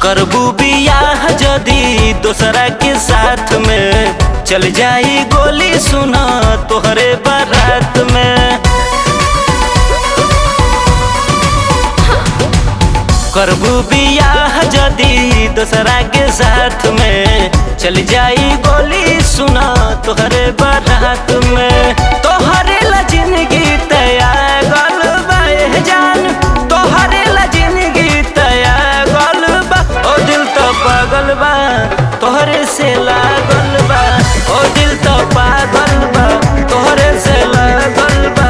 करबू बियाह जदी दोसरा के साथ में, चल जाई गोली सुना तोहरे बारात में। करबू बियाह जदी दोसरा के साथ में, चल जाई गोली सुना तोहरे बारात में। तोहरे ला जिंदगी तैयार बा जान, तोहरे ला जिंदगी तैयार बा। ओ दिल तो पागल बा तोहरे से लागल बा, ओ दिल तो पागल बा तोहरे से लागल बा।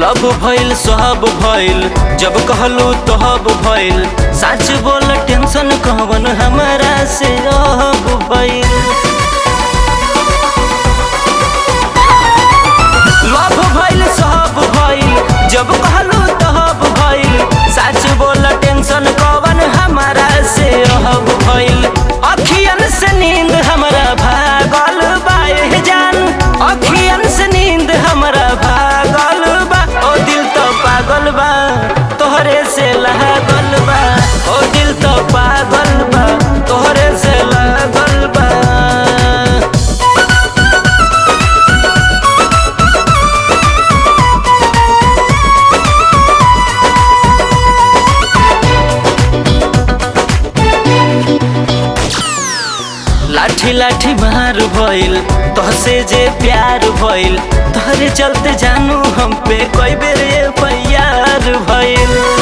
लब भइल सब भइल, जब कहलू तब भइल। सच बोल टेंशन कहवन हमरा से अब भइल। लब भइल सब भइल, जब कहलू तब भइल। सच बोल टेंशन कहवन हमरा से अब भइल। अखियन से नींद हमरा भागल बा जान, अखियन से नींद हमरा भागल बा। ओ दिल तो पागल बा तोहरे से लागल बा, ओ दिल तो पागल बा तोहरे से लागल बा। लाठी लाठी मार भइल तोहसे जे प्यार भइल, तोहरे चलते जानू हम पे कोई बेर पैयार भइल।